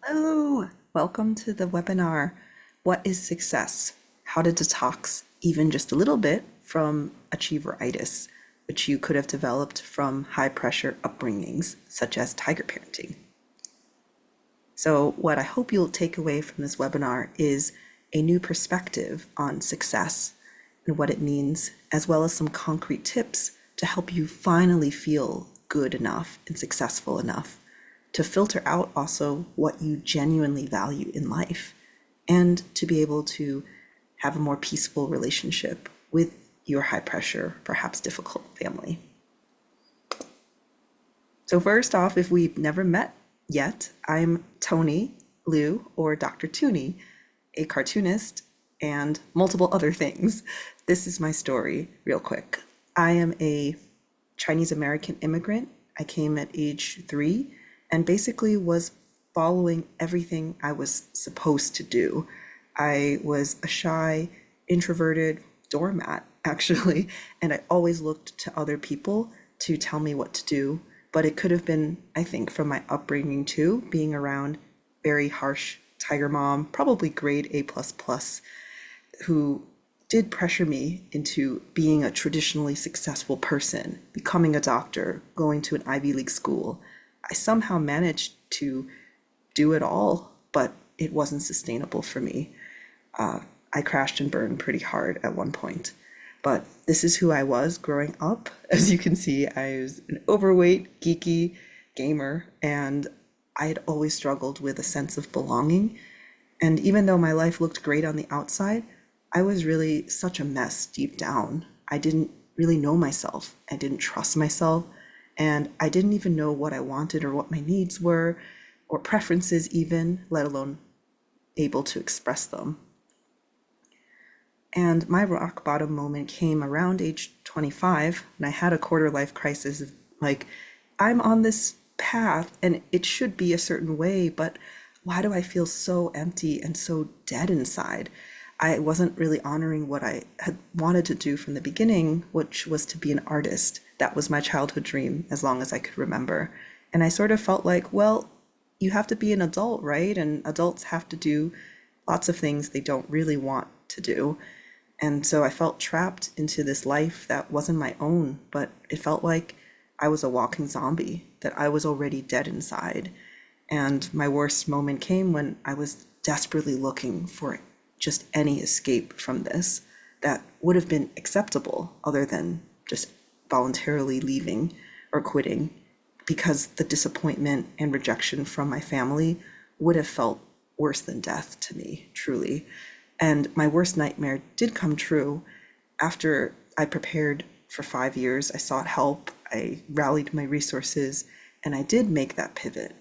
Hello, welcome to the webinar, What is Success? How to Detox even just a little bit from achieveritis, which you could have developed from high pressure upbringings, such as tiger parenting. So what I hope you'll take away from this webinar is a new perspective on success and what it means, as well as some concrete tips to help you finally feel good enough and successful enough to filter out also what you genuinely value in life and to be able to have a more peaceful relationship with your high pressure, perhaps difficult family. So first off, if we've never met yet, I'm Tony Liu, or Dr. Tooney, a cartoonist and multiple other things. This is my story real quick. I am a Chinese American immigrant. I came at age 3 and basically was following everything I was supposed to do. I was a shy, introverted doormat, actually, and I always looked to other people to tell me what to do. But it could have been, I think, from my upbringing too, being around very harsh tiger mom, probably grade A++, who did pressure me into being a traditionally successful person, becoming a doctor, going to an Ivy League school. I somehow managed to do it all, but it wasn't sustainable for me. I crashed and burned pretty hard at one point. But this is who I was growing up. As you can see, I was an overweight, geeky gamer, and I had always struggled with a sense of belonging. And even though my life looked great on the outside, I was really such a mess deep down. I didn't really know myself. I didn't trust myself. And I didn't even know what I wanted or what my needs were, or preferences even, let alone able to express them. And my rock bottom moment came around age 25, and I had a quarter life crisis of like, I'm on this path and it should be a certain way, but why do I feel so empty and so dead inside? I wasn't really honoring what I had wanted to do from the beginning, which was to be an artist. That was my childhood dream as long as I could remember. And I sort of felt like, well, you have to be an adult, right? And adults have to do lots of things they don't really want to do. And so I felt trapped into this life that wasn't my own, but it felt like I was a walking zombie, that I was already dead inside. And my worst moment came when I was desperately looking for just any escape from this that would have been acceptable other than just voluntarily leaving or quitting, because the disappointment and rejection from my family would have felt worse than death to me, truly. And my worst nightmare did come true. After I prepared for 5 years, I sought help, I rallied my resources, and I did make that pivot.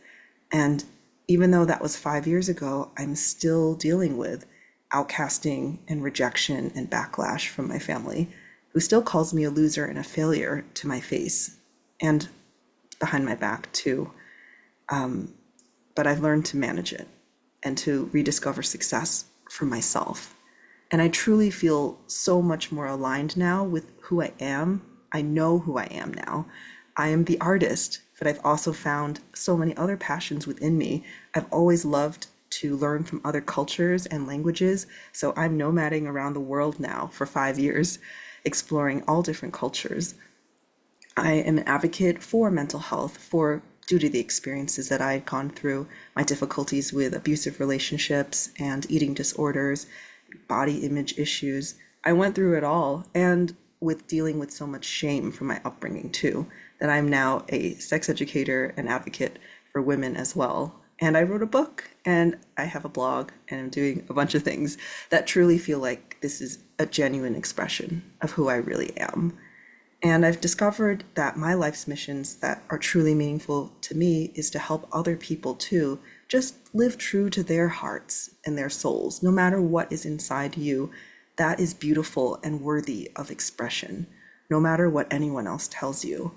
And even though that was 5 years ago, I'm still dealing with outcasting and rejection and backlash from my family, who still calls me a loser and a failure to my face and behind my back too. But I've learned to manage it and to rediscover success for myself. And I truly feel so much more aligned now with who I am. I know who I am now. I am the artist, but I've also found so many other passions within me. I've always loved to learn from other cultures and languages, so I'm nomading around the world now for 5 years, exploring all different cultures. I am an advocate for mental health, for due to the experiences that I had gone through, my difficulties with abusive relationships and eating disorders, body image issues. I went through it all, and with dealing with so much shame from my upbringing too, that I'm now a sex educator and advocate for women as well. And I wrote a book and I have a blog and I'm doing a bunch of things that truly feel like this is a genuine expression of who I really am. And I've discovered that my life's missions that are truly meaningful to me is to help other people too just live true to their hearts and their souls, no matter what is inside you. That is beautiful and worthy of expression, no matter what anyone else tells you.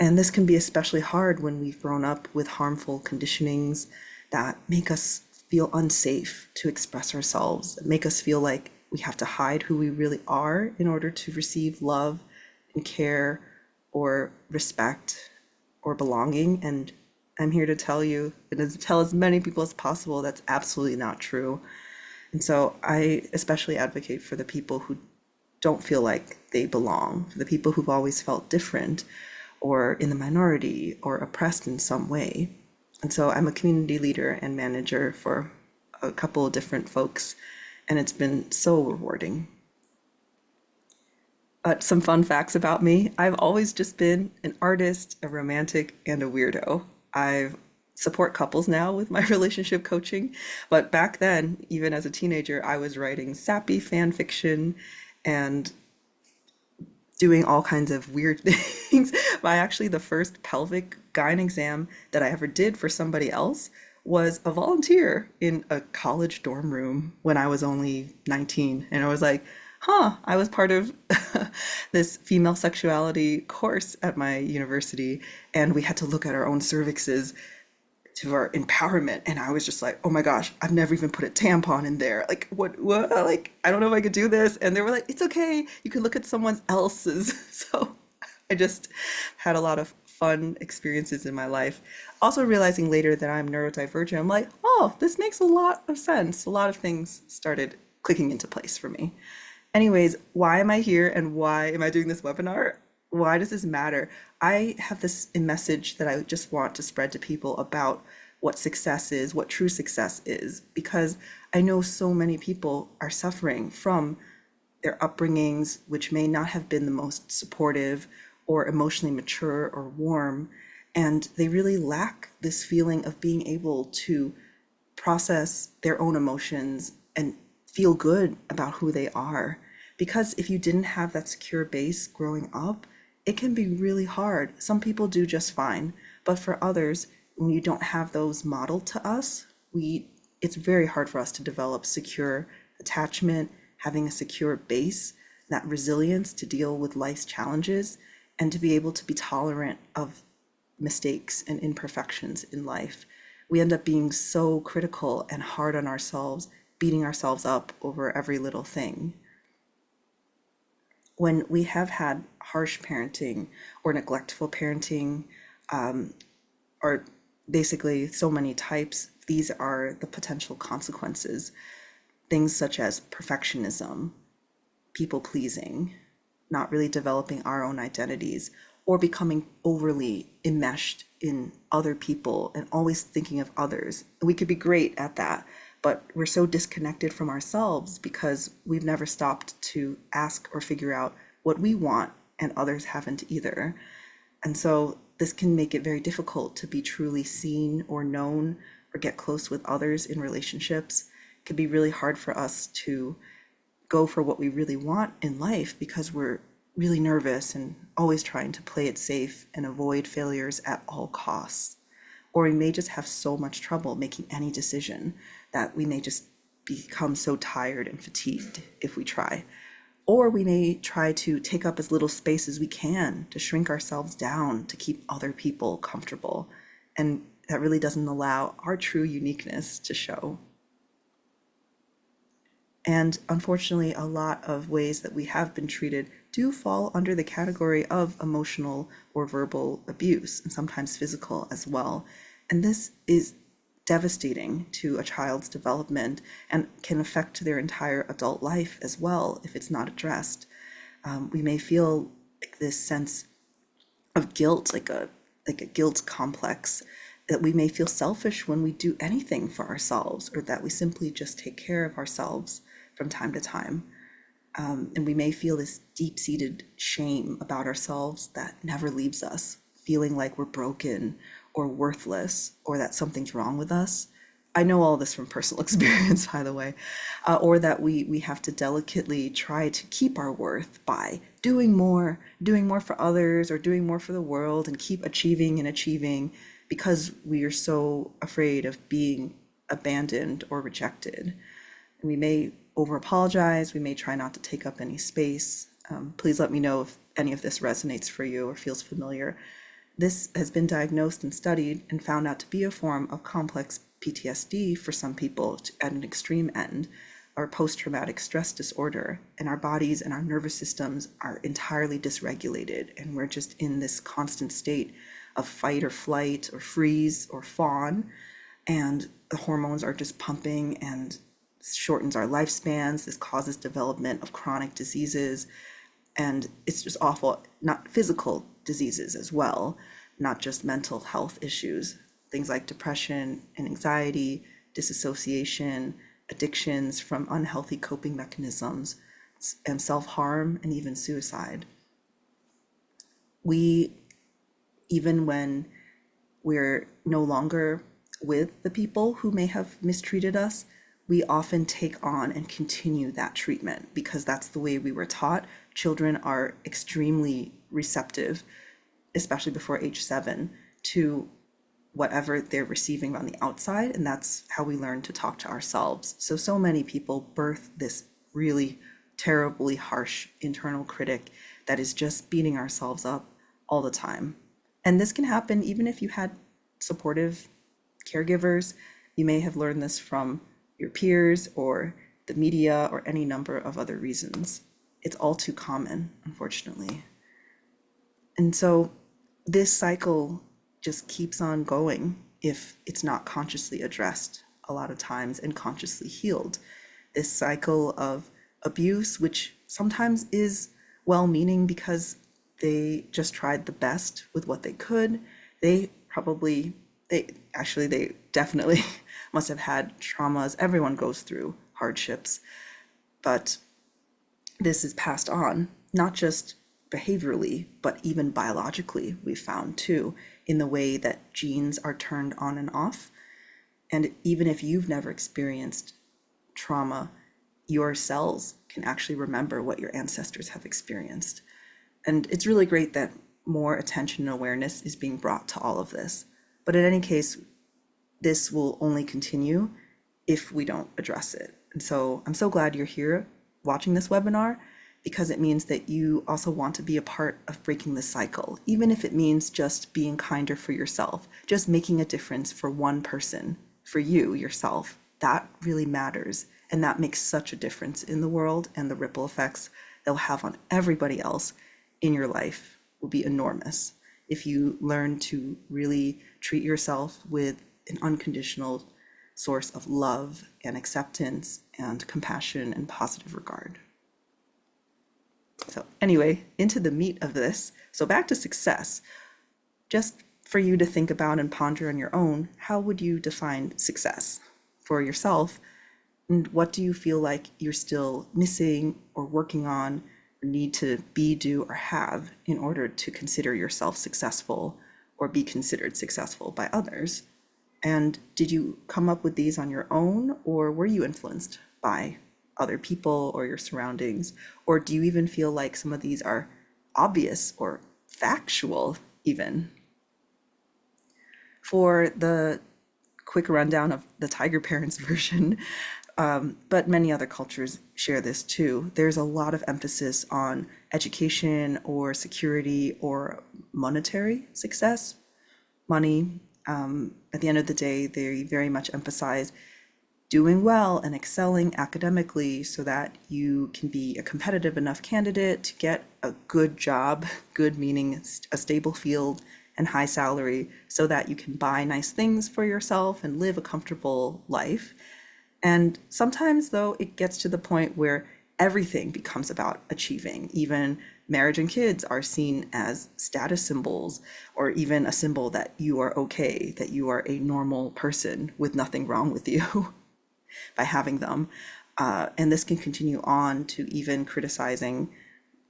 And this can be especially hard when we've grown up with harmful conditionings that make us feel unsafe to express ourselves, make us feel like we have to hide who we really are in order to receive love and care or respect or belonging. And I'm here to tell you and to tell as many people as possible that's absolutely not true. And so I especially advocate for the people who don't feel like they belong, for the people who've always felt different or in the minority or oppressed in some way. And so I'm a community leader and manager for a couple of different folks, and it's been so rewarding. Some fun facts about me. I've always just been an artist, a romantic, and a weirdo. I support couples now with my relationship coaching, but back then, even as a teenager, I was writing sappy fan fiction and doing all kinds of weird things. But actually, the first pelvic gyne exam that I ever did for somebody else was a volunteer in a college dorm room when I was only 19. And I was like, huh, I was part of this female sexuality course at my university, and we had to look at our own cervixes to our empowerment. And I was just like, oh my gosh, I've never even put a tampon in there. Like, what? Like, I don't know if I could do this. And they were like, it's okay. You can look at someone else's. So I just had a lot of fun experiences in my life. Also realizing later that I'm neurodivergent, I'm like, oh, this makes a lot of sense. A lot of things started clicking into place for me. Anyways, why am I here and why am I doing this webinar? Why does this matter? I have this message that I just want to spread to people about what success is, what true success is, because I know so many people are suffering from their upbringings, which may not have been the most supportive or emotionally mature or warm. And they really lack this feeling of being able to process their own emotions and feel good about who they are. Because if you didn't have that secure base growing up, it can be really hard. Some people do just fine, but for others, when you don't have those modeled to us, it's very hard for us to develop secure attachment, having a secure base, that resilience to deal with life's challenges, and to be able to be tolerant of mistakes and imperfections in life. We end up being so critical and hard on ourselves, beating ourselves up over every little thing. When we have had harsh parenting or neglectful parenting, or basically so many types, these are the potential consequences. Things such as perfectionism, people pleasing, not really developing our own identities, or becoming overly enmeshed in other people and always thinking of others. We could be great at that, but we're so disconnected from ourselves because we've never stopped to ask or figure out what we want, and others haven't either. And so this can make it very difficult to be truly seen or known or get close with others in relationships. It can be really hard for us to go for what we really want in life because we're really nervous and always trying to play it safe and avoid failures at all costs. Or we may just have so much trouble making any decision that we may just become so tired and fatigued if we try. Or we may try to take up as little space as we can to shrink ourselves down to keep other people comfortable. And that really doesn't allow our true uniqueness to show. And unfortunately, a lot of ways that we have been treated do fall under the category of emotional or verbal abuse, and sometimes physical as well. And this is devastating to a child's development and can affect their entire adult life as well if it's not addressed. We may feel like this sense of guilt, like a guilt complex, that we may feel selfish when we do anything for ourselves, or that we simply just take care of ourselves from time to time. And we may feel this deep-seated shame about ourselves that never leaves us, feeling like we're broken or worthless or that something's wrong with us. I know all this from personal experience, by the way, or that we have to delicately try to keep our worth by doing more for others or doing more for the world, and keep achieving and achieving because we are so afraid of being abandoned or rejected. And we may over apologize, we may try not to take up any space. Please let me know if any of this resonates for you or feels familiar. This has been diagnosed and studied and found out to be a form of complex PTSD for some people at an extreme end, or post-traumatic stress disorder. And our bodies and our nervous systems are entirely dysregulated, and we're just in this constant state of fight or flight or freeze or fawn. And the hormones are just pumping and shortens our lifespans. This causes development of chronic diseases. And it's just awful, not physical diseases as well, not just mental health issues, things like depression and anxiety, disassociation, addictions from unhealthy coping mechanisms, and self-harm and even suicide. We, even when we're no longer with the people who may have mistreated us, we often take on and continue that treatment because that's the way we were taught. Children are extremely receptive, especially before age 7, to whatever they're receiving on the outside, and that's how we learn to talk to ourselves. So many people birth this really terribly harsh internal critic that is just beating ourselves up all the time. And this can happen even if you had supportive caregivers. You may have learned this from your peers or the media or any number of other reasons. It's all too common, unfortunately. And so this cycle just keeps on going if it's not consciously addressed a lot of times and consciously healed. This cycle of abuse, which sometimes is well-meaning because they just tried the best with what they could. They definitely must have had traumas. Everyone goes through hardships, but this is passed on, not just behaviorally, but even biologically, we found too, in the way that genes are turned on and off. And even if you've never experienced trauma, your cells can actually remember what your ancestors have experienced. And it's really great that more attention and awareness is being brought to all of this. But in any case, this will only continue if we don't address it. And so I'm so glad you're here watching this webinar, because it means that you also want to be a part of breaking the cycle, even if it means just being kinder for yourself, just making a difference for one person, for you, yourself. That really matters. And that makes such a difference in the world, and the ripple effects they'll have on everybody else in your life will be enormous if you learn to really treat yourself with an unconditional source of love and acceptance and compassion and positive regard. So anyway, into the meat of this. So back to success. Just for you to think about and ponder on your own, how would you define success for yourself? And what do you feel like you're still missing or working on or need to be, do, or have in order to consider yourself successful or be considered successful by others? And did you come up with these on your own, or were you influenced by other people or your surroundings? Or do you even feel like some of these are obvious or factual even? For the quick rundown of the Tiger Parents version, but many other cultures share this too. There's a lot of emphasis on education or security or monetary success, money. At the end of the day, they very much emphasize doing well and excelling academically so that you can be a competitive enough candidate to get a good job, good meaning a stable field and high salary, so that you can buy nice things for yourself and live a comfortable life. And sometimes, though, it gets to the point where everything becomes about achieving. Even marriage and kids are seen as status symbols, or even a symbol that you are okay, that you are a normal person with nothing wrong with you by having them. And this can continue on to even criticizing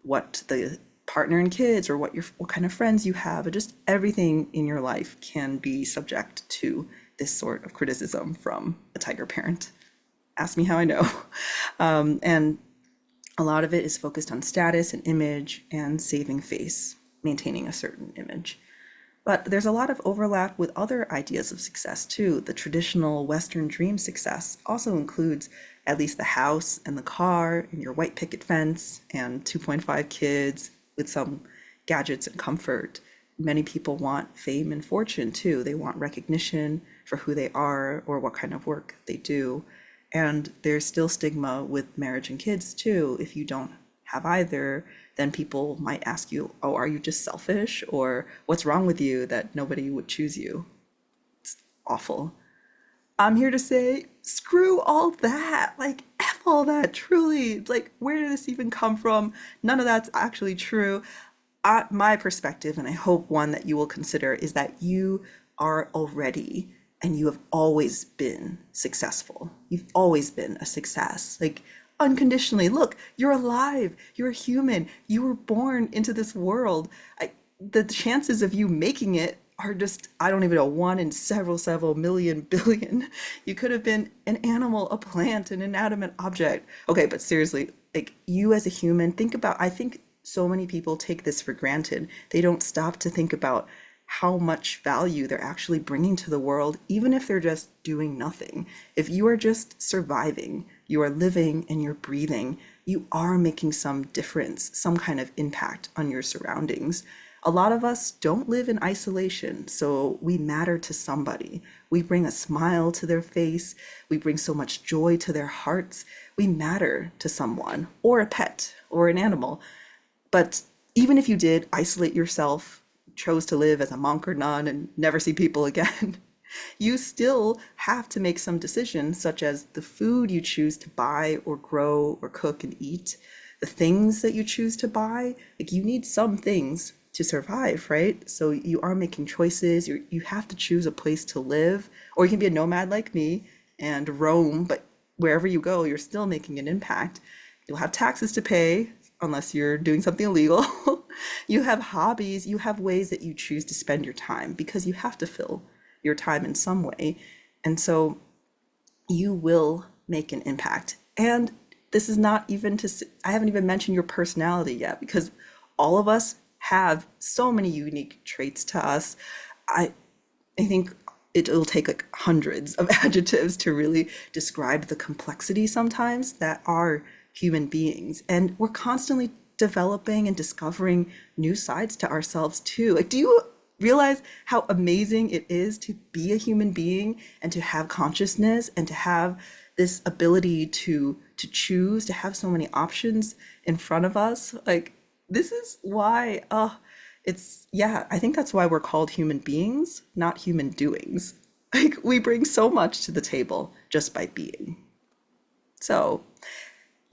what the partner and kids or what kind of friends you have, or just everything in your life can be subject to this sort of criticism from a tiger parent. Ask me how I know. And a lot of it is focused on status and image and saving face, maintaining a certain image. But there's a lot of overlap with other ideas of success too. The traditional Western dream success also includes at least the house and the car and your white picket fence and 2.5 kids with some gadgets and comfort. Many people want fame and fortune too. They want recognition for who they are or what kind of work they do. And there's still stigma with marriage and kids too if you don't have either, then people might ask you, oh, are you just selfish? Or what's wrong with you that nobody would choose you? Awful. I'm here to say, screw all that. Like, F all that, truly. Like, where did this even come from? None of that's actually true. My perspective, and I hope one that you will consider, is that you are already and you have always been successful. You've always been a success. Like, unconditionally. Look, you're alive. You're a human. You were born into this world. The chances of you making it are just, I don't even know, one in several million billion. You could have been an animal, a plant, an inanimate object. Okay, but seriously, like you as a human, think about, I think so many people take this for granted. They don't stop to think about how much value they're actually bringing to the world, even if they're just doing nothing. If you are just surviving, you are living and you're breathing, you are making some difference, some kind of impact on your surroundings. A lot of us don't live in isolation, so we matter to somebody. We bring a smile to their face. We bring so much joy to their hearts. We matter to someone, or a pet, or an animal. But even if you did isolate yourself, chose to live as a monk or nun and never see people again, you still have to make some decisions, such as the food you choose to buy or grow or cook and eat, the things that you choose to buy. Like you need some things to survive, right? So you are making choices. You have to choose a place to live, or you can be a nomad like me and roam, but wherever you go, you're still making an impact. You'll have taxes to pay unless you're doing something illegal. You have hobbies, you have ways that you choose to spend your time because you have to fill your time in some way. And so you will make an impact. And this is not even I haven't even mentioned your personality yet because all of us have so many unique traits to us. I, I think it'll take like hundreds of adjectives to really describe the complexity sometimes that are human beings. And we're constantly developing and discovering new sides to ourselves too. Like, do you realize how amazing it is to be a human being and to have consciousness and to have this ability to choose, to have so many options in front of us? Like, this is why, yeah, I think that's why we're called human beings, not human doings. Like, we bring so much to the table just by being. So,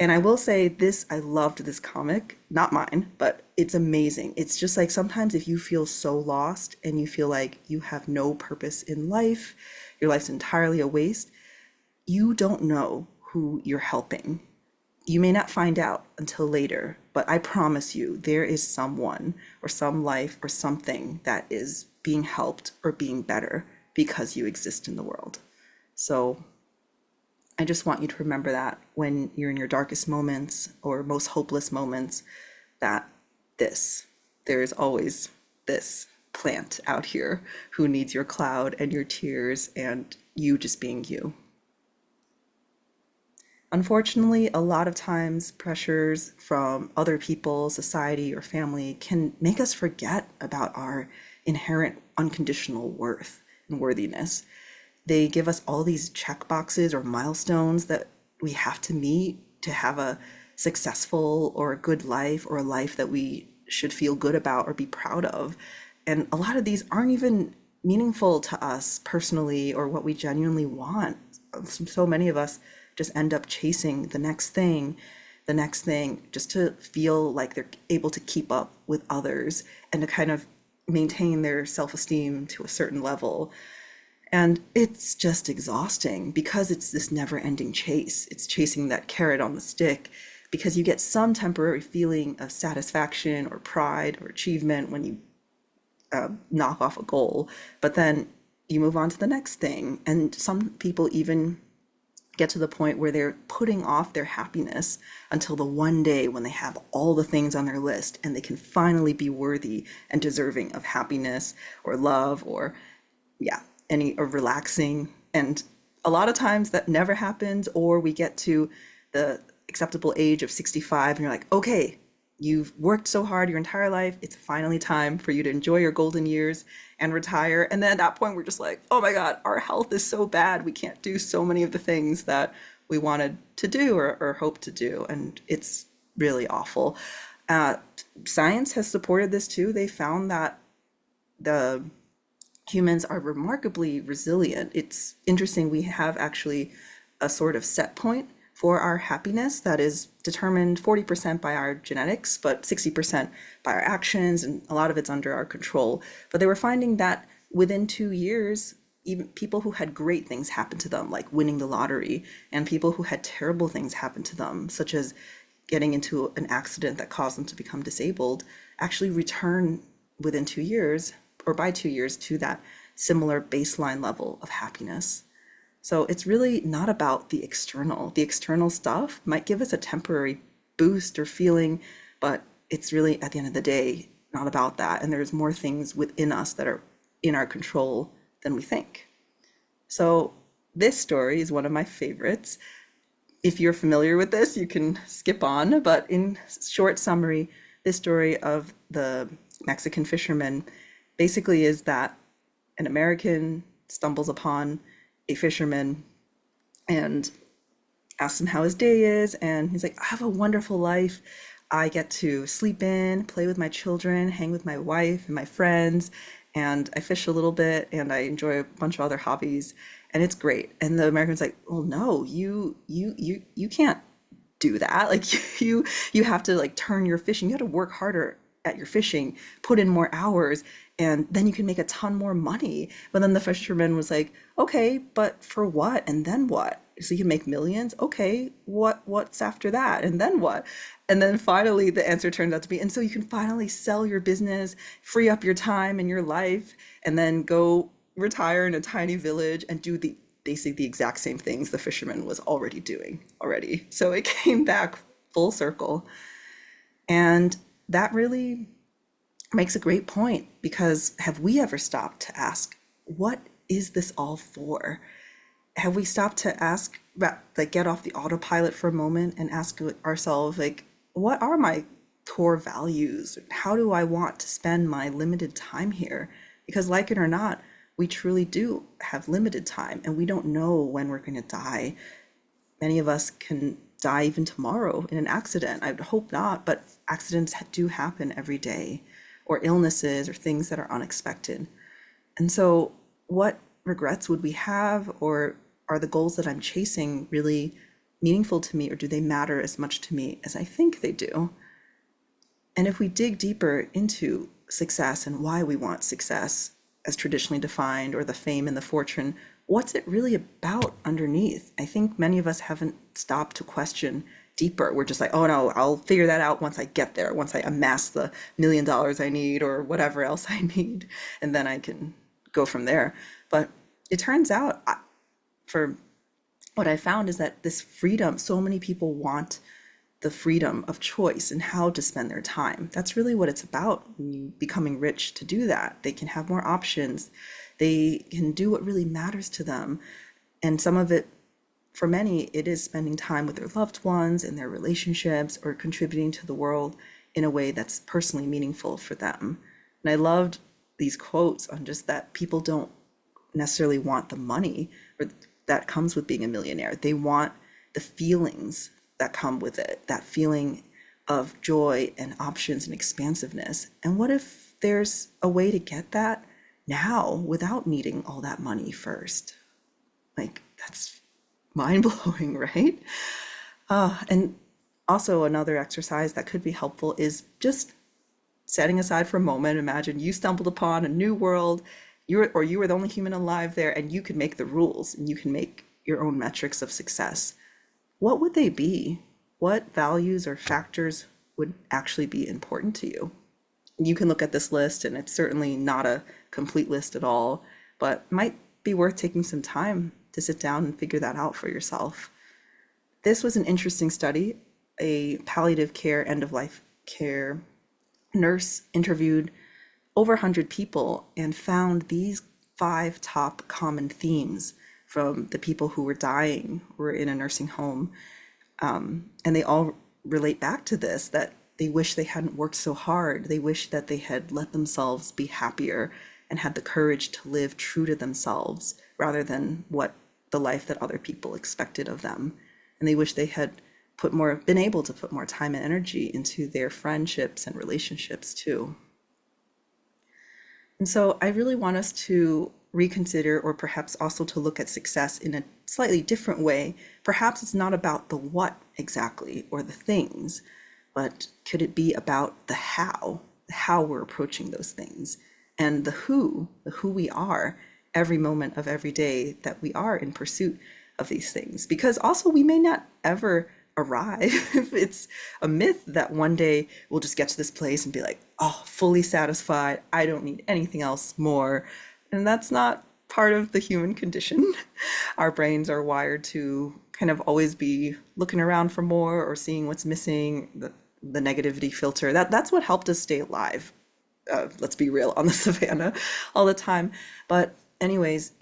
and I will say this, I loved this comic, not mine, but it's amazing. It's just like sometimes if you feel so lost and you feel like you have no purpose in life, your life's entirely a waste, you don't know who you're helping. You may not find out until later, but I promise you there is someone or some life or something that is being helped or being better because you exist in the world. So I just want you to remember that when you're in your darkest moments or most hopeless moments, that this, there is always this plant out here who needs your cloud and your tears and you just being you. Unfortunately, a lot of times pressures from other people, society, or family can make us forget about our inherent unconditional worth and worthiness. They give us all these check boxes or milestones that we have to meet to have a successful or a good life or a life that we should feel good about or be proud of. And a lot of these aren't even meaningful to us personally or what we genuinely want. So many of us just end up chasing the next thing, just to feel like they're able to keep up with others and to kind of maintain their self-esteem to a certain level. And it's just exhausting because it's this never-ending chase. It's chasing that carrot on the stick because you get some temporary feeling of satisfaction or pride or achievement when you knock off a goal, but then you move on to the next thing. And some people even get to the point where they're putting off their happiness until the one day when they have all the things on their list and they can finally be worthy and deserving of happiness or love or, yeah, any or relaxing. And a lot of times that never happens, or we get to the acceptable age of 65 and you're like, okay, you've worked so hard your entire life. It's finally time for you to enjoy your golden years and retire. And then at that point, we're just like, oh my God, our health is so bad. We can't do so many of the things that we wanted to do or hope to do. And it's really awful. Uh, Science has supported this too. They found that the humans are remarkably resilient. It's interesting, we have actually a sort of set point for our happiness that is determined 40% by our genetics, but 60% by our actions, and a lot of it's under our control. But they were finding that within 2 years, even people who had great things happen to them, like winning the lottery, and people who had terrible things happen to them, such as getting into an accident that caused them to become disabled, actually return within 2 years or by 2 years to that similar baseline level of happiness. So it's really not about the external. The external stuff might give us a temporary boost or feeling, but it's really at the end of the day not about that. And there's more things within us that are in our control than we think. So this story is one of my favorites. If you're familiar with this, you can skip on, but in short summary, this story of the Mexican fisherman basically is that an American stumbles upon a fisherman and asks him how his day is, and he's like, I have a wonderful life. I get to sleep in, play with my children, hang with my wife and my friends, and I fish a little bit, and I enjoy a bunch of other hobbies, and it's great. And the American's like, well, no, you can't do that. Like you have to like turn your fishing. You have to work harder at your fishing, put in more hours, and then you can make a ton more money. But then the fisherman was like, okay, but for what? And then what? So you make millions? Okay, what's after that? And then what? And then finally the answer turns out to be, and so you can finally sell your business, free up your time and your life, and then go retire in a tiny village and do the basically the exact same things the fisherman was already doing already. So it came back full circle. And that really makes a great point, because have we ever stopped to ask, what is this all for? Have we stopped to ask, like, get off the autopilot for a moment and ask ourselves, like, what are my core values? How do I want to spend my limited time here? Because, like it or not, we truly do have limited time, and we don't know when we're going to die. Many of us can die even tomorrow in an accident. I would hope not, but accidents do happen every day, or illnesses or things that are unexpected. And so, what regrets would we have, or are the goals that I'm chasing really meaningful to me, or do they matter as much to me as I think they do? And if we dig deeper into success and why we want success as traditionally defined, or the fame and the fortune, what's it really about underneath? I think many of us haven't stopped to question deeper. We're just like, oh no, I'll figure that out once I get there, once I amass the $1 million I need or whatever else I need, and then I can go from there. But it turns out, for what I found is that this freedom, so many people want the freedom of choice and how to spend their time. That's really what it's about. When you becoming rich, to do that, they can have more options. They can do what really matters to them. And some of it, for many, it is spending time with their loved ones and their relationships, or contributing to the world in a way that's personally meaningful for them. And I loved these quotes on just that people don't necessarily want the money or that comes with being a millionaire. They want the feelings that come with it, that feeling of joy and options and expansiveness. And what if there's a way to get that now without needing all that money first? Like, that's mind blowing, right? And also, another exercise that could be helpful is just setting aside for a moment. Imagine you stumbled upon a new world, you were the only human alive there, and you could make the rules and you can make your own metrics of success. What would they be? What values or factors would actually be important to you? You can look at this list, and it's certainly not a complete list at all, but might be worth taking some time to sit down and figure that out for yourself. This was an interesting study. A palliative care, end of life care nurse interviewed over 100 people and found these 5 top common themes from the people who were dying, who were in a nursing home. And they all relate back to this, that they wish they hadn't worked so hard. They wish that they had let themselves be happier and had the courage to live true to themselves rather than what the life that other people expected of them. And they wish they had been able to put more time and energy into their friendships and relationships too. And so I really want us to reconsider, or perhaps also to look at success in a slightly different way. Perhaps it's not about the what exactly or the things, but could it be about the how we're approaching those things, and the who we are every moment of every day that we are in pursuit of these things. Because also we may not ever arrive. It's a myth that one day we'll just get to this place and be like, oh, fully satisfied. I don't need anything else more. And that's not part of the human condition. Our brains are wired to kind of always be looking around for more or seeing what's missing, the negativity filter. That's what helped us stay alive. Let's be real, on the savannah all the time. But anyways,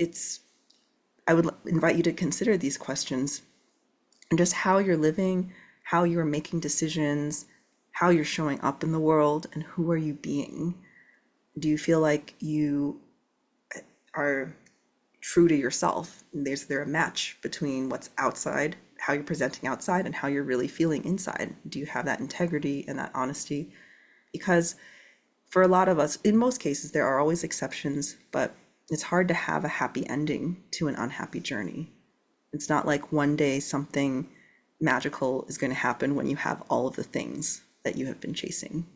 I would invite you to consider these questions and just how you're living, how you're making decisions, how you're showing up in the world, and who are you being? Do you feel like you are true to yourself? Is there a match between what's outside, how you're presenting outside, and how you're really feeling inside? Do you have that integrity and that honesty? Because for a lot of us, in most cases, there are always exceptions, but it's hard to have a happy ending to an unhappy journey. It's not like one day something magical is going to happen when you have all of the things that you have been chasing.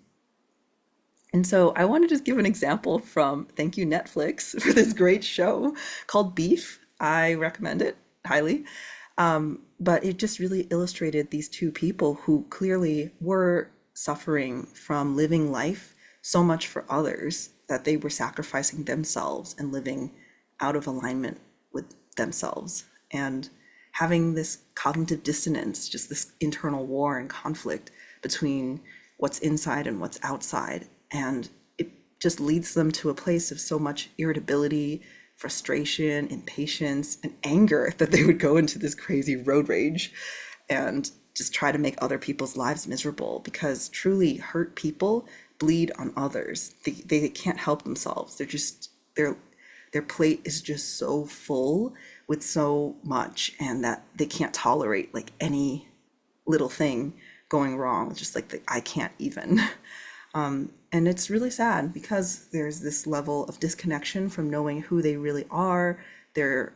And so I want to just give an example from, thank you Netflix for this great show called Beef. I recommend it highly. But it just really illustrated these two people who clearly were suffering from living life so much for others that they were sacrificing themselves and living out of alignment with themselves, and having this cognitive dissonance, just this internal war and conflict between what's inside and what's outside. And it just leads them to a place of so much irritability, frustration, impatience, and anger that they would go into this crazy road rage and just try to make other people's lives miserable, because truly hurt people bleed on others. They can't help themselves. They're just, their plate is just so full with so much, and that they can't tolerate like any little thing going wrong. Just like I can't even. And it's really sad because there's this level of disconnection from knowing who they really are, their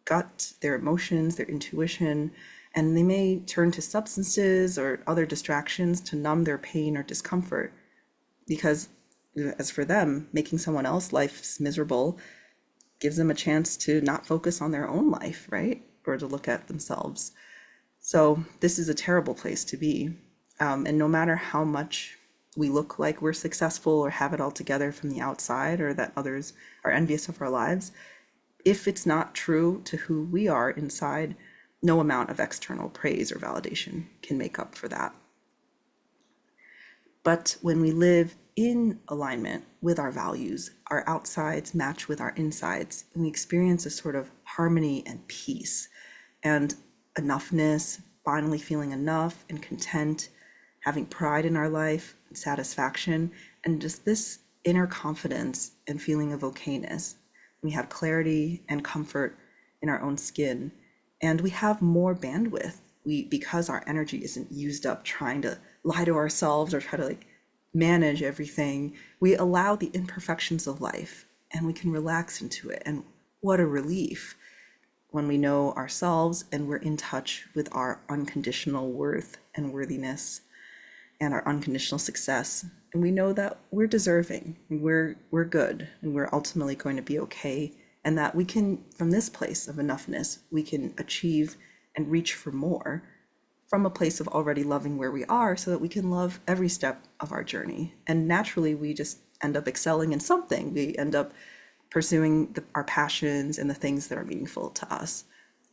gut, their emotions, their intuition, and they may turn to substances or other distractions to numb their pain or discomfort. Because as for them, making someone else's life miserable gives them a chance to not focus on their own life, right? Or to look at themselves. So this is a terrible place to be. And no matter how much we look like we're successful or have it all together from the outside, or that others are envious of our lives, if it's not true to who we are inside, no amount of external praise or validation can make up for that. But when we live in alignment with our values, our outsides match with our insides, and we experience a sort of harmony and peace and enoughness, finally feeling enough and content, having pride in our life and satisfaction, and just this inner confidence and feeling of okayness. We have clarity and comfort in our own skin, and we have more bandwidth. Because our energy isn't used up trying to lie to ourselves or try to like manage everything, we allow the imperfections of life and we can relax into it. And what a relief when we know ourselves and we're in touch with our unconditional worth and worthiness and our unconditional success. And we know that we're deserving, we're good, and we're ultimately going to be okay. And that we can, from this place of enoughness, we can achieve and reach for more from a place of already loving where we are, so that we can love every step of our journey. And naturally, we just end up excelling in something. We end up pursuing our passions and the things that are meaningful to us.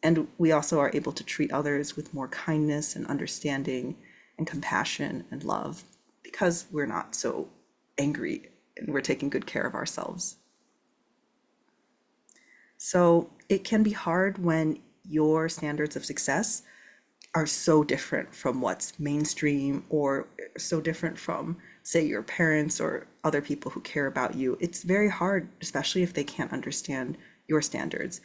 And we also are able to treat others with more kindness and understanding and compassion and love, because we're not so angry and we're taking good care of ourselves. So it can be hard when your standards of success are so different from what's mainstream, or so different from, say, your parents or other people who care about you. It's very hard, especially if they can't understand your standards.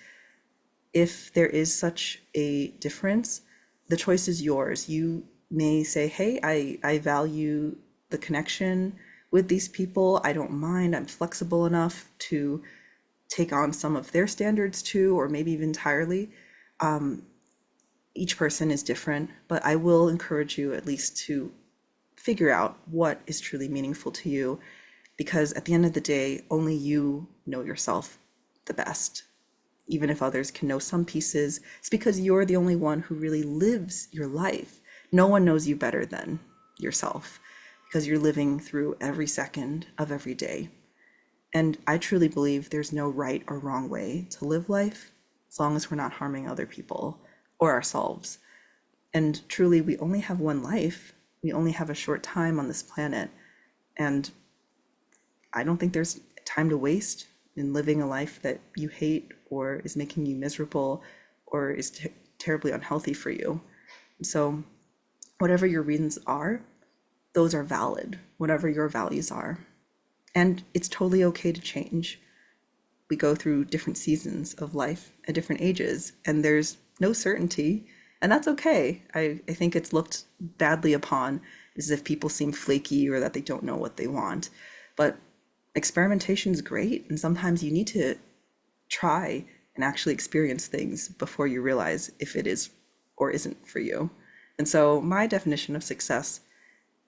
If there is such a difference, the choice is yours. You may say, hey, I value the connection with these people. I don't mind. I'm flexible enough to take on some of their standards too, or maybe even entirely. Each person is different, but I will encourage you at least to figure out what is truly meaningful to you, because at the end of the day, only you know yourself the best. Even if others can know some pieces, it's because you're the only one who really lives your life. No one knows you better than yourself, because you're living through every second of every day. And I truly believe there's no right or wrong way to live life, as long as we're not harming other people or ourselves. And truly, we only have one life. We only have a short time on this planet. And I don't think there's time to waste in living a life that you hate or is making you miserable or is terribly unhealthy for you. So, whatever your reasons are, those are valid, whatever your values are. And it's totally okay to change. We go through different seasons of life at different ages, and there's no certainty, and that's okay. I think it's looked badly upon as if people seem flaky or that they don't know what they want. But experimentation is great, and sometimes you need to try and actually experience things before you realize if it is or isn't for you. And so my definition of success,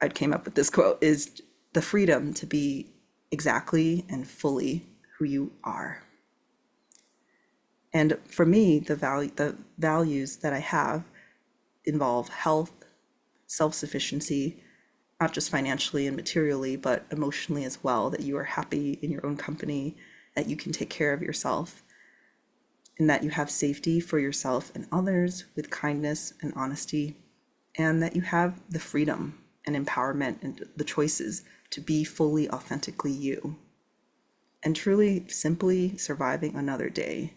I came up with this quote, is the freedom to be exactly and fully who you are. And for me, the values that I have involve health, self-sufficiency, not just financially and materially, but emotionally as well, that you are happy in your own company, that you can take care of yourself, and that you have safety for yourself and others with kindness and honesty, and that you have the freedom and empowerment and the choices to be fully authentically you. And truly, simply surviving another day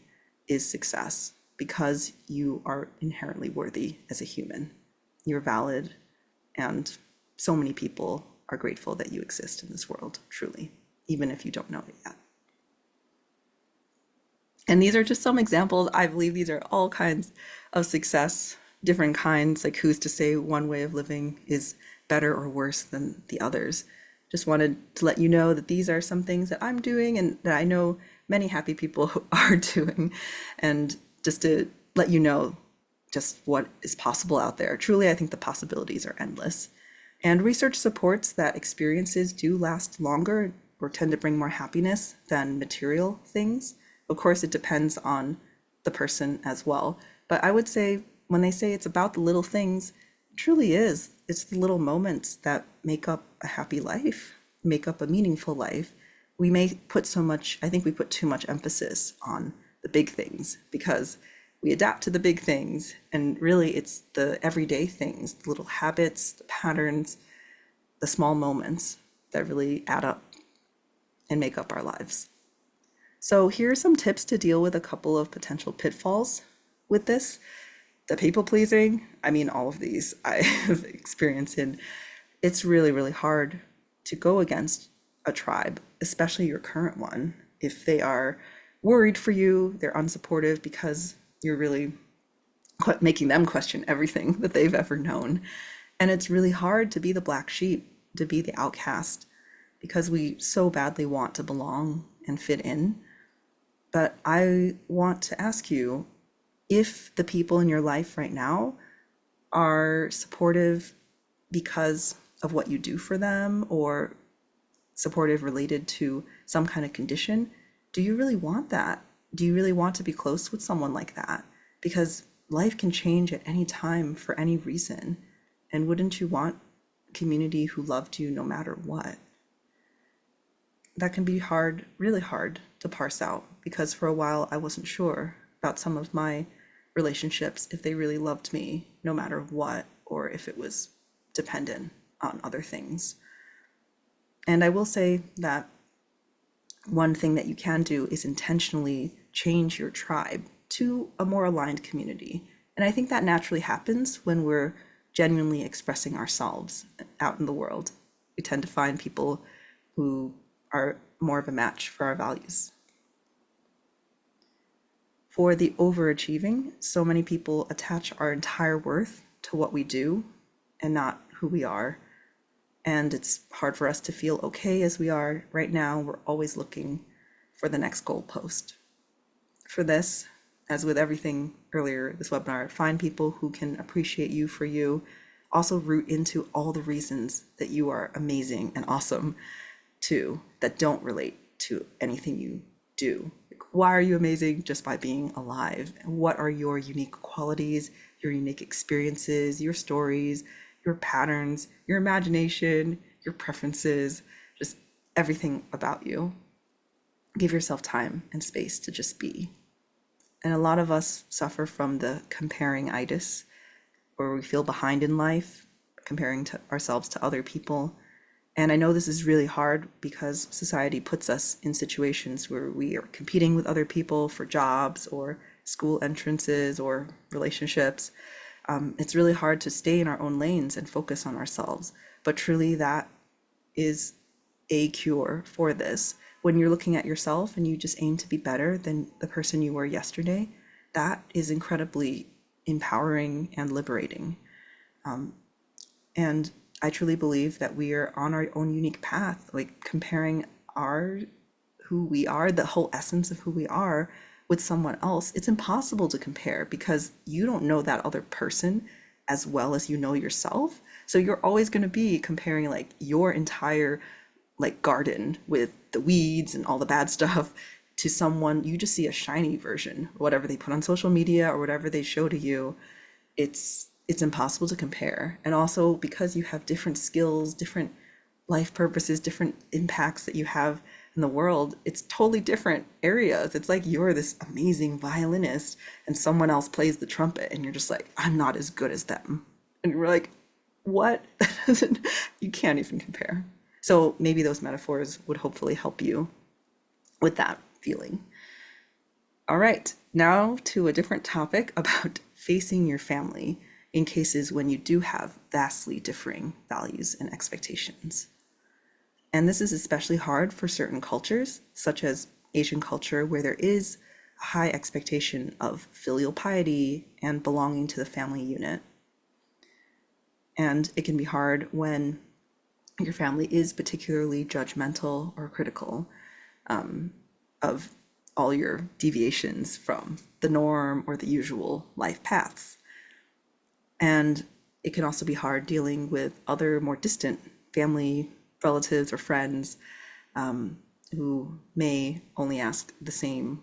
is success, because you are inherently worthy as a human. You're valid, and so many people are grateful that you exist in this world, truly, even if you don't know it yet. And these are just some examples. I believe these are all kinds of success, different kinds. Like, who's to say one way of living is better or worse than the others? Just wanted to let you know that these are some things that I'm doing and that I know many happy people are doing. And just to let you know just what is possible out there. Truly, I think the possibilities are endless. And research supports that experiences do last longer or tend to bring more happiness than material things. Of course, it depends on the person as well. But I would say when they say it's about the little things, it truly is. It's the little moments that make up a happy life, make up a meaningful life. We may put so much, I think we put too much emphasis on the big things because we adapt to the big things. And really, it's the everyday things, the little habits, the patterns, the small moments that really add up and make up our lives. So here are some tips to deal with a couple of potential pitfalls with this. The people pleasing, I mean, all of these I have experienced in. It's really, really hard to go against a tribe, especially your current one, if they are worried for you, they're unsupportive because you're really making them question everything that they've ever known. And it's really hard to be the black sheep, to be the outcast, because we so badly want to belong and fit in. But I want to ask you if the people in your life right now are supportive because of what you do for them or supportive related to some kind of condition, do you really want that? Do you really want to be close with someone like that? Because life can change at any time for any reason. And wouldn't you want a community who loved you no matter what? That can be hard, really hard to parse out, because for a while I wasn't sure about some of my relationships, if they really loved me no matter what, or if it was dependent on other things. And I will say that one thing that you can do is intentionally change your tribe to a more aligned community. And I think that naturally happens when we're genuinely expressing ourselves out in the world. We tend to find people who are more of a match for our values. For the overachieving, so many people attach our entire worth to what we do and not who we are. And it's hard for us to feel okay as we are right now. We're always looking for the next goalpost. For this, as with everything earlier this webinar, find people who can appreciate you for you. Also root into all the reasons that you are amazing and awesome too, that don't relate to anything you do. Like, why are you amazing? Just by being alive. What are your unique qualities, your unique experiences, your stories, your patterns, your imagination, your preferences, just everything about you. Give yourself time and space to just be. And a lot of us suffer from the comparing-itis, where we feel behind in life, comparing to ourselves to other people. And I know this is really hard because society puts us in situations where we are competing with other people for jobs or school entrances or relationships. It's really hard to stay in our own lanes and focus on ourselves. But truly, that is a cure for this. When you're looking at yourself and you just aim to be better than the person you were yesterday, that is incredibly empowering and liberating. And I truly believe that we are on our own unique path, like comparing who we are, the whole essence of who we are, with someone else. It's impossible to compare because you don't know that other person as well as you know yourself. So you're always going to be comparing like your entire like garden with the weeds and all the bad stuff to someone you just see a shiny version, whatever they put on social media or whatever they show to you. It's impossible to compare. And also because you have different skills, different life purposes, different impacts that you have in the world, it's totally different areas. It's like you're this amazing violinist and someone else plays the trumpet and you're just like, I'm not as good as them. And we're like, what? You can't even compare. So maybe those metaphors would hopefully help you with that feeling. All right, now to a different topic about facing your family in cases when you do have vastly differing values and expectations. And this is especially hard for certain cultures, such as Asian culture, where there is a high expectation of filial piety and belonging to the family unit. And it can be hard when your family is particularly judgmental or critical of all your deviations from the norm or the usual life paths. And it can also be hard dealing with other more distant family, relatives, or friends who may only ask the same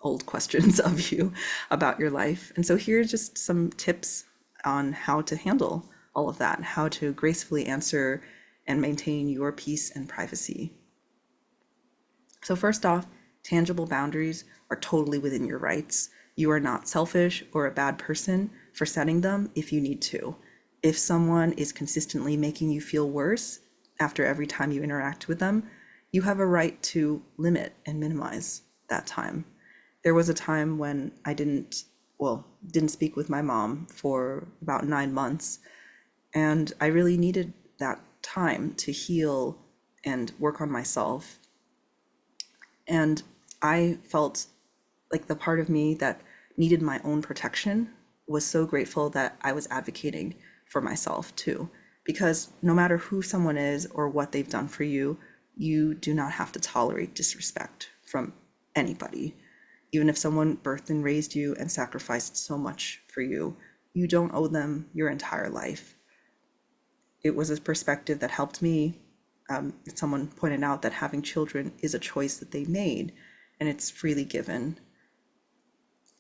old questions of you about your life. And so here's just some tips on how to handle all of that, and how to gracefully answer and maintain your peace and privacy. So first off, tangible boundaries are totally within your rights. You are not selfish or a bad person for setting them if you need to. If someone is consistently making you feel worse after every time you interact with them, you have a right to limit and minimize that time. There was a time when I didn't speak with my mom for about 9 months, and I really needed that time to heal and work on myself. And I felt like the part of me that needed my own protection was so grateful that I was advocating for myself too. Because no matter who someone is or what they've done for you, you do not have to tolerate disrespect from anybody. Even if someone birthed and raised you and sacrificed so much for you, you don't owe them your entire life. It was a perspective that helped me. Someone pointed out that having children is a choice that they made, and it's freely given.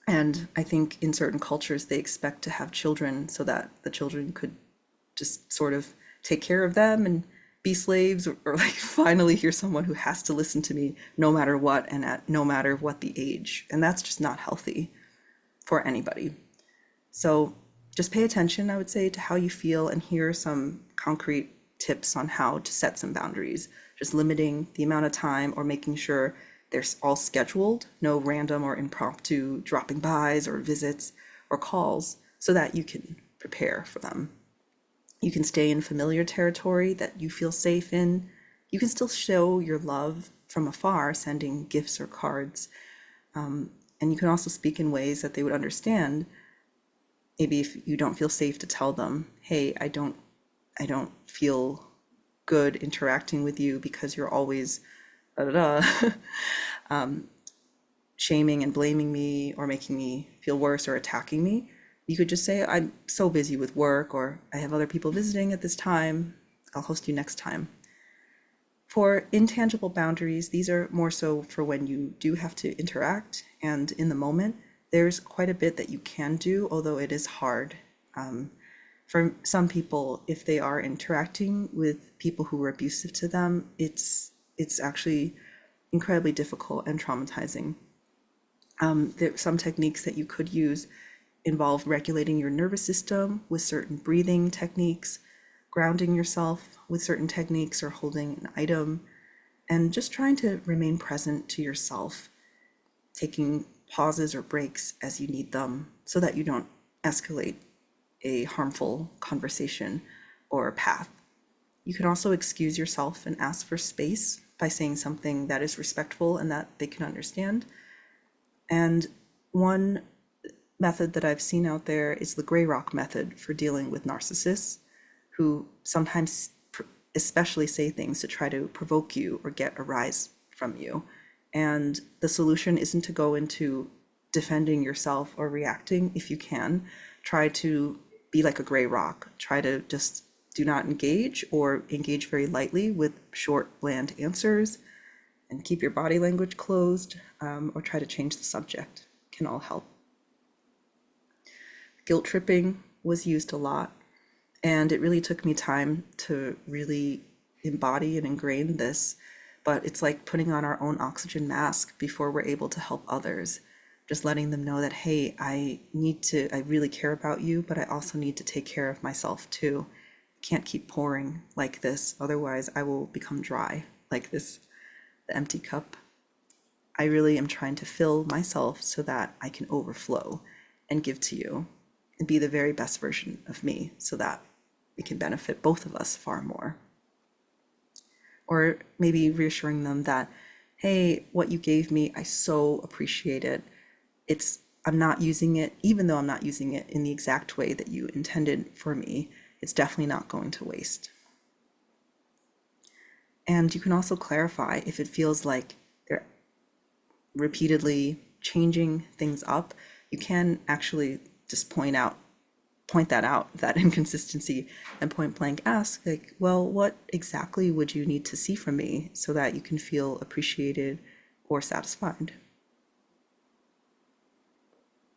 And I think in certain cultures, they expect to have children so that the children could just sort of take care of them and be slaves, or like finally hear someone who has to listen to me no matter what and at no matter what the age. And that's just not healthy for anybody. So just pay attention, I would say, to how you feel, and here are some concrete tips on how to set some boundaries. Just limiting the amount of time or making sure they're all scheduled, no random or impromptu dropping bys or visits or calls, so that you can prepare for them. You can stay in familiar territory that you feel safe in. You can still show your love from afar, sending gifts or cards. And you can also speak in ways that they would understand. Maybe if you don't feel safe to tell them, hey, I don't feel good interacting with you because you're always da, da, da, shaming and blaming me or making me feel worse or attacking me. You could just say, I'm so busy with work, or I have other people visiting at this time. I'll host you next time. For intangible boundaries, these are more so for when you do have to interact and in the moment. There's quite a bit that you can do, although it is hard. For some people, if they are interacting with people who were abusive to them, it's actually incredibly difficult and traumatizing. Some techniques that you could use involve regulating your nervous system with certain breathing techniques, grounding yourself with certain techniques, or holding an item, and just trying to remain present to yourself, taking pauses or breaks as you need them so that you don't escalate a harmful conversation or path. You can also excuse yourself and ask for space by saying something that is respectful and that they can understand. And one method that I've seen out there is the gray rock method for dealing with narcissists who sometimes especially say things to try to provoke you or get a rise from you. And the solution isn't to go into defending yourself or reacting. If you can, try to be like a gray rock. Try to just do not engage, or engage very lightly with short, bland answers, and keep your body language closed, or try to change the subject. Can all help. Guilt tripping was used a lot, and it really took me time to really embody and ingrain this. But it's like putting on our own oxygen mask before we're able to help others. Just letting them know that, hey, I really care about you, but I also need to take care of myself too. I can't keep pouring like this, otherwise I will become dry like this, the empty cup. I really am trying to fill myself so that I can overflow and give to you and be the very best version of me so that it can benefit both of us far more. Or maybe reassuring them that, hey, what you gave me, I so appreciate it. I'm not using it, even though I'm not using it in the exact way that you intended for me, it's definitely not going to waste. And you can also clarify if it feels like they're repeatedly changing things up. You can actually just point that out, that inconsistency, and point blank ask, like, well, what exactly would you need to see from me so that you can feel appreciated or satisfied?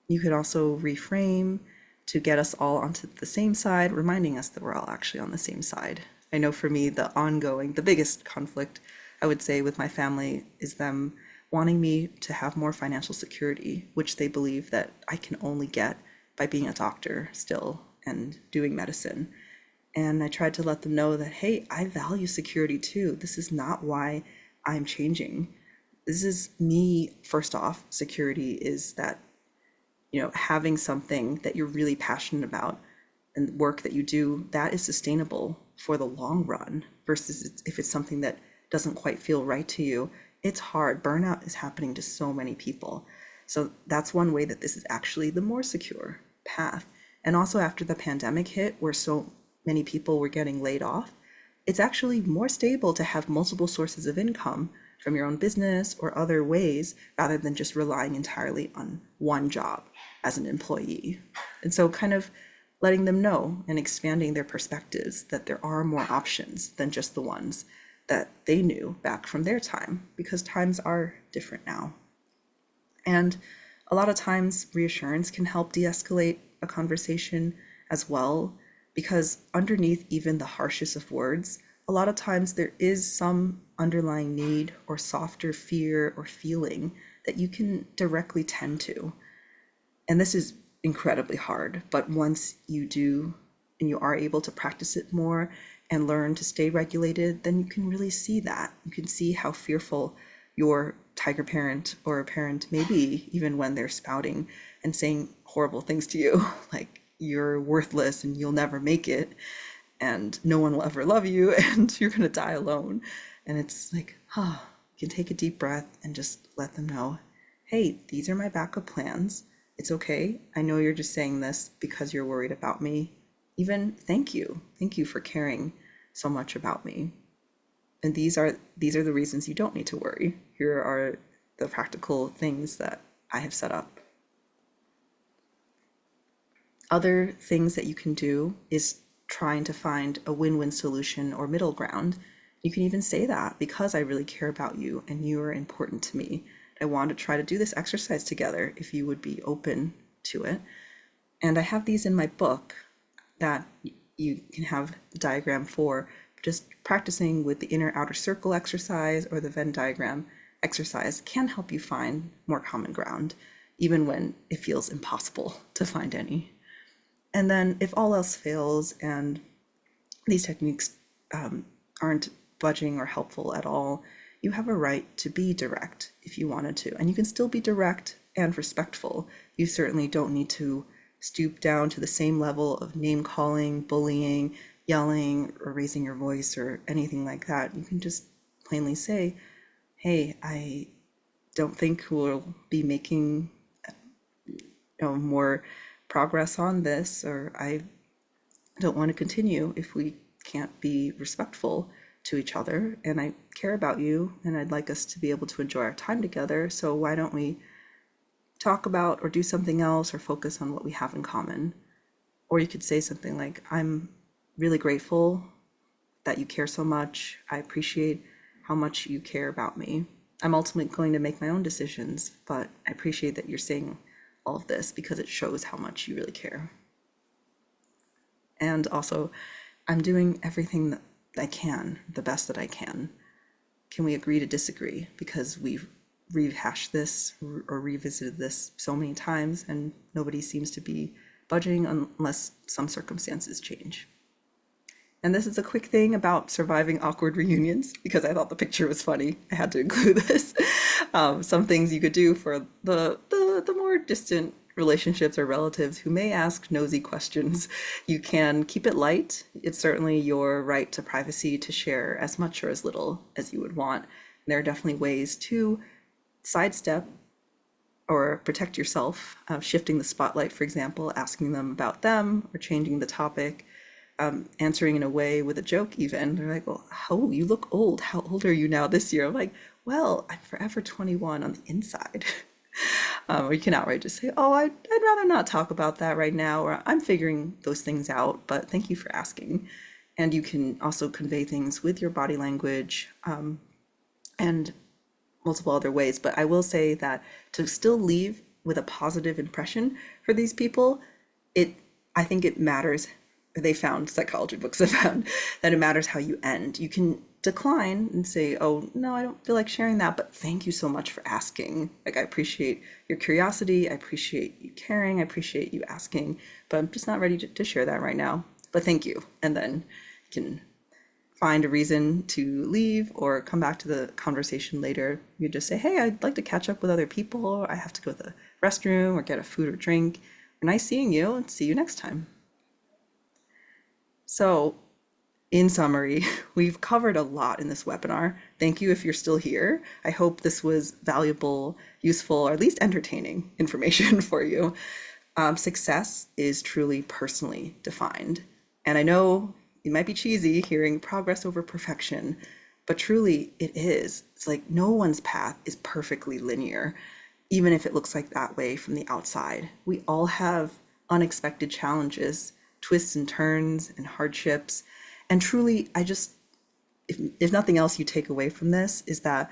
You could also reframe to get us all onto the same side, reminding us that we're all actually on the same side. I know for me, the biggest conflict I would say with my family is them wanting me to have more financial security, which they believe that I can only get by being a doctor still and doing medicine. And I tried to let them know that, hey, I value security too. This is not why I'm changing. This is me. First off, security is that, having something that you're really passionate about and work that you do that is sustainable for the long run versus if it's something that doesn't quite feel right to you. It's hard. Burnout is happening to so many people. So that's one way that this is actually the more secure path. And also after the pandemic hit, where so many people were getting laid off, it's actually more stable to have multiple sources of income from your own business or other ways rather than just relying entirely on one job as an employee. And so kind of letting them know and expanding their perspectives that there are more options than just the ones that they knew back from their time, because times are different now. And a lot of times reassurance can help de-escalate a conversation as well, because underneath even the harshest of words, a lot of times there is some underlying need or softer fear or feeling that you can directly tend to. And this is incredibly hard, but once you do and you are able to practice it more and learn to stay regulated, then you can really see that. You can see how fearful your tiger parent or a parent may be, even when they're spouting and saying horrible things to you, like you're worthless and you'll never make it and no one will ever love you and you're gonna die alone. And it's like, you can take a deep breath and just let them know, hey, these are my backup plans. It's okay. I know you're just saying this because you're worried about me. Even thank you. Thank you for caring so much about me. And these are the reasons you don't need to worry. Here are the practical things that I have set up. Other things that you can do is trying to find a win-win solution or middle ground. You can even say that because I really care about you and you are important to me. I want to try to do this exercise together if you would be open to it. And I have these in my book that you can have the diagram for. Just practicing with the inner outer circle exercise or the Venn diagram exercise can help you find more common ground, even when it feels impossible to find any. And then if all else fails and these techniques aren't budging or helpful at all, you have a right to be direct if you wanted to. And you can still be direct and respectful. You certainly don't need to stoop down to the same level of name calling, bullying, yelling, or raising your voice or anything like that. You can just plainly say, hey, I don't think we'll be making more progress on this, or I don't want to continue if we can't be respectful to each other, and I care about you and I'd like us to be able to enjoy our time together, so why don't we talk about or do something else or focus on what we have in common. Or you could say something like, I'm really grateful that you care so much. I appreciate how much you care about me. I'm ultimately going to make my own decisions, but I appreciate that you're saying all of this because it shows how much you really care. And also, I'm doing everything that I can, the best that I can. Can we agree to disagree? Because we've rehashed this or revisited this so many times and nobody seems to be budging unless some circumstances change. And this is a quick thing about surviving awkward reunions because I thought the picture was funny. I had to include this. Some things you could do for the more distant relationships or relatives who may ask nosy questions. You can keep it light. It's certainly your right to privacy to share as much or as little as you would want. And there are definitely ways to sidestep or protect yourself, shifting the spotlight, for example, asking them about them or changing the topic, answering in a way with a joke even. They're like, well, oh, you look old. How old are you now this year? I'm like, well, I'm forever 21 on the inside. Or you can outright just say, oh, I'd rather not talk about that right now, or I'm figuring those things out, but thank you for asking. And you can also convey things with your body language and multiple other ways. But I will say that to still leave with a positive impression for these people, I think it matters. They found, psychology books have found that it matters how you end. You can decline and say, oh, no, I don't feel like sharing that, but thank you so much for asking. Like, I appreciate your curiosity. I appreciate you caring. I appreciate you asking, but I'm just not ready to share that right now. But thank you. And then you can find a reason to leave or come back to the conversation later. You just say, hey, I'd like to catch up with other people. I have to go to the restroom or get a food or drink. Nice seeing you and see you next time. So in summary, we've covered a lot in this webinar. Thank you if you're still here. I hope this was valuable, useful, or at least entertaining information for you. Success is truly personally defined. And I know it might be cheesy hearing progress over perfection, but truly it is. It's like no one's path is perfectly linear, even if it looks like that way from the outside. We all have unexpected challenges, twists and turns and hardships. And truly, if nothing else you take away from this is that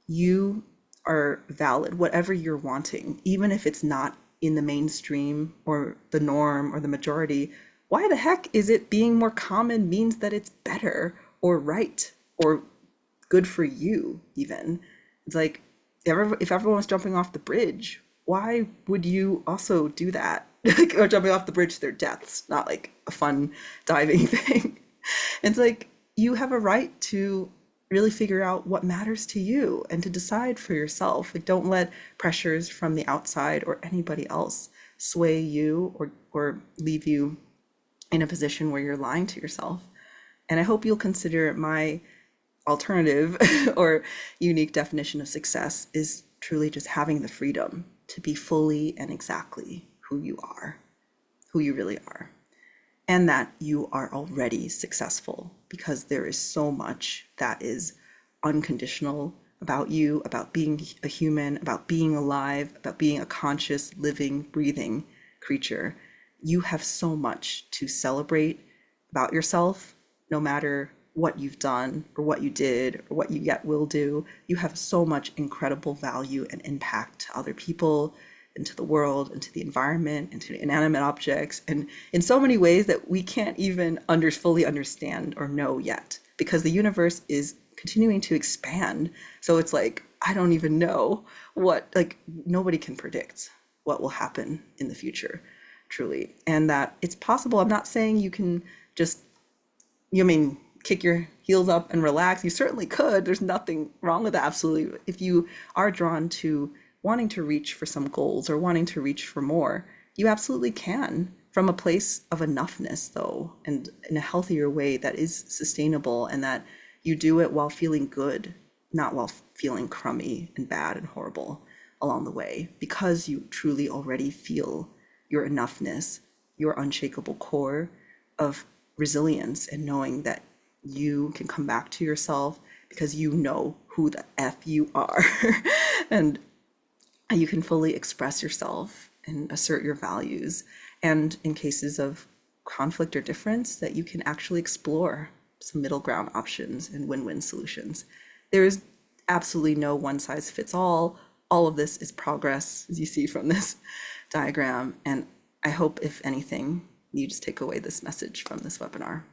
you are valid, whatever you're wanting, even if it's not in the mainstream or the norm or the majority. Why the heck is it being more common means that it's better or right or good for you even? It's like, if everyone was jumping off the bridge, why would you also do that? Or jumping off the bridge to their deaths, not like a fun diving thing. It's like, you have a right to really figure out what matters to you and to decide for yourself. Like, don't let pressures from the outside or anybody else sway you or leave you in a position where you're lying to yourself. And I hope you'll consider my alternative or unique definition of success is truly just having the freedom to be fully and exactly who you are, who you really are, and that you are already successful, because there is so much that is unconditional about you, about being a human, about being alive, about being a conscious, living, breathing creature. You have so much to celebrate about yourself, no matter what you've done or what you did or what you yet will do. You have so much incredible value and impact to other people, into the world, into the environment, into inanimate objects, and in so many ways that we can't even fully understand or know yet, because the universe is continuing to expand. So it's like, I don't even know what, like, nobody can predict what will happen in the future, truly. And that it's possible. I'm not saying you can just, kick your heels up and relax. You certainly could. There's nothing wrong with that, absolutely. If you are drawn to wanting to reach for some goals or wanting to reach for more, you absolutely can, from a place of enoughness, though, and in a healthier way that is sustainable, and that you do it while feeling good, not while feeling crummy and bad and horrible along the way, because you truly already feel your enoughness, your unshakable core of resilience, and knowing that you can come back to yourself because you know who the F you are. And you can fully express yourself and assert your values. And in cases of conflict or difference, that you can actually explore some middle ground options and win-win solutions. There is absolutely no one size fits all. All of this is progress, as you see from this diagram. And I hope, if anything, you just take away this message from this webinar.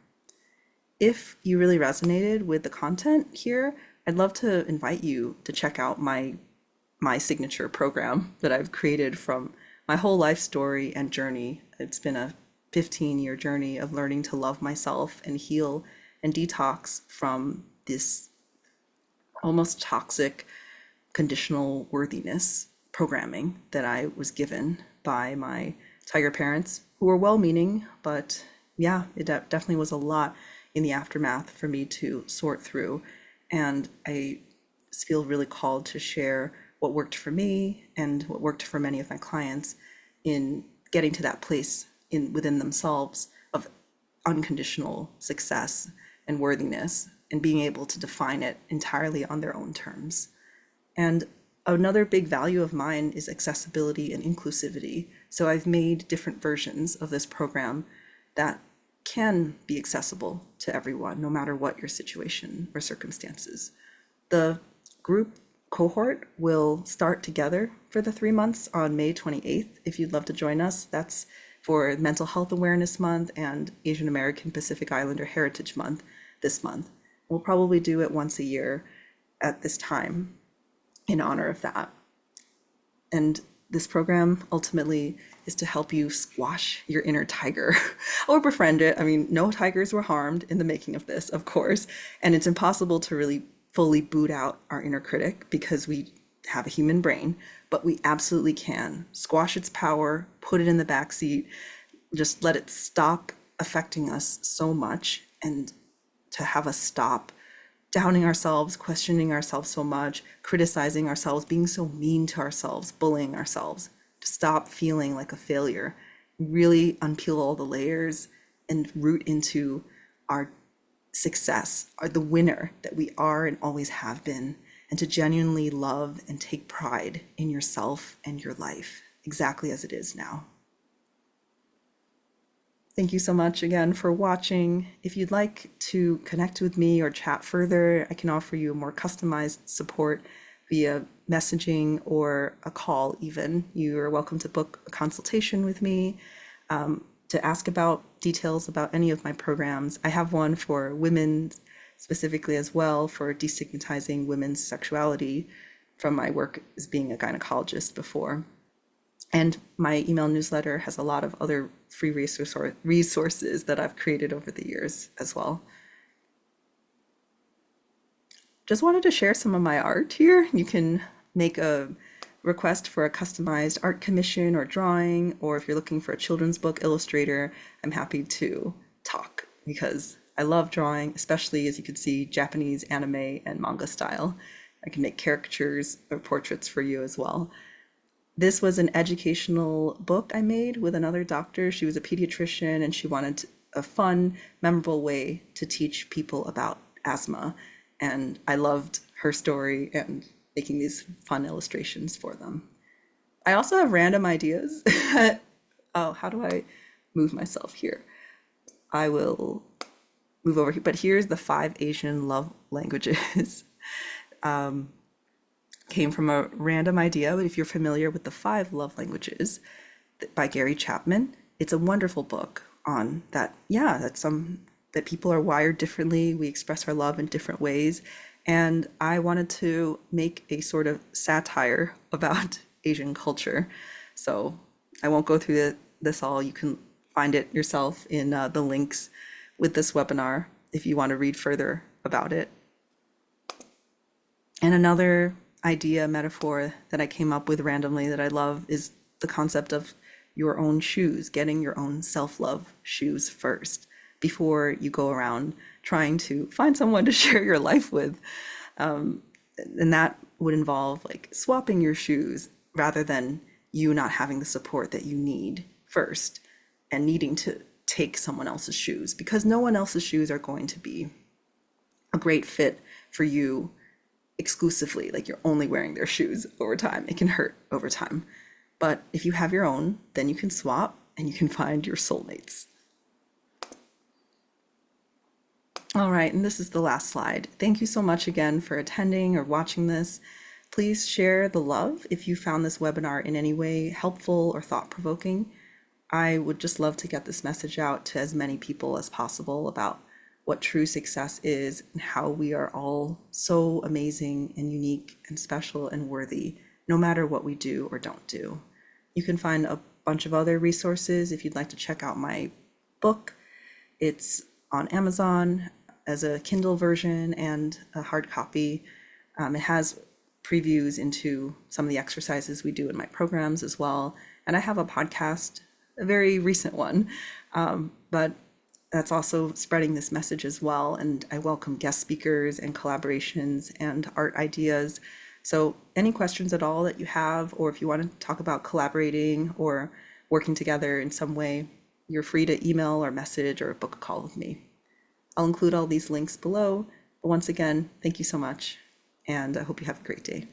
If you really resonated with the content here, I'd love to invite you to check out my signature program that I've created from my whole life story and journey. It's been a 15-year journey of learning to love myself and heal and detox from this almost toxic conditional worthiness programming that I was given by my tiger parents, who were well-meaning, but yeah, it definitely was a lot in the aftermath for me to sort through. And I feel really called to share what worked for me and what worked for many of my clients in getting to that place within themselves of unconditional success and worthiness, and being able to define it entirely on their own terms. And another big value of mine is accessibility and inclusivity. So I've made different versions of this program that can be accessible to everyone, no matter what your situation or circumstances. The group cohort will start together for the 3 months on May 28th. If you'd love to join us, that's for Mental Health Awareness Month and Asian American Pacific Islander Heritage Month this month. We'll probably do it once a year at this time in honor of that. And this program ultimately is to help you squash your inner tiger or befriend it. I mean, no tigers were harmed in the making of this, of course, and it's impossible to really fully boot out our inner critic because we have a human brain, but we absolutely can squash its power, put it in the backseat, just let it stop affecting us so much, and to have us stop downing ourselves, questioning ourselves so much, criticizing ourselves, being so mean to ourselves, bullying ourselves, to stop feeling like a failure, really unpeel all the layers and root into our success, are the winner that we are and always have been, and to genuinely love and take pride in yourself and your life exactly as it is now. Thank you so much again for watching. If you'd like to connect with me or chat further, I can offer you more customized support via messaging or a call even. You are welcome to book a consultation with me to ask about details about any of my programs. I have one for women specifically as well, for destigmatizing women's sexuality from my work as being a gynecologist before. And my email newsletter has a lot of other free resources that I've created over the years as well. Just wanted to share some of my art here. You can make a request for a customized art commission or drawing, or if you're looking for a children's book illustrator, I'm happy to talk because I love drawing, especially, as you can see, Japanese anime and manga style. I can make caricatures or portraits for you as well. This was an educational book I made with another doctor. She was a pediatrician and she wanted a fun, memorable way to teach people about asthma. And I loved her story and making these fun illustrations for them. I also have random ideas. Oh, how do I move myself here? I will move over here. But here's the 5 Asian love languages. Came from a random idea, but if you're familiar with the 5 love languages by Gary Chapman, it's a wonderful book on that. Yeah, that people are wired differently. We express our love in different ways. And I wanted to make a sort of satire about Asian culture. So I won't go through this all. You can find it yourself in the links with this webinar if you want to read further about it. And another idea, metaphor that I came up with randomly that I love is the concept of your own shoes, getting your own self-love shoes first before you go around trying to find someone to share your life with. And that would involve like swapping your shoes rather than you not having the support that you need first and needing to take someone else's shoes, because no one else's shoes are going to be a great fit for you exclusively. Like you're only wearing their shoes over time. It can hurt over time. But if you have your own, then you can swap and you can find your soulmates. All right, and this is the last slide. Thank you so much again for attending or watching this. Please share the love if you found this webinar in any way helpful or thought-provoking. I would just love to get this message out to as many people as possible about what true success is and how we are all so amazing and unique and special and worthy, no matter what we do or don't do. You can find a bunch of other resources if you'd like to check out my book. It's on Amazon as a Kindle version and a hard copy. It has previews into some of the exercises we do in my programs as well. And I have a podcast, a very recent one, but that's also spreading this message as well. And I welcome guest speakers and collaborations and art ideas. So any questions at all that you have, or if you want to talk about collaborating or working together in some way, you're free to email or message or book a call with me. I'll include all these links below. But once again, thank you so much, and I hope you have a great day.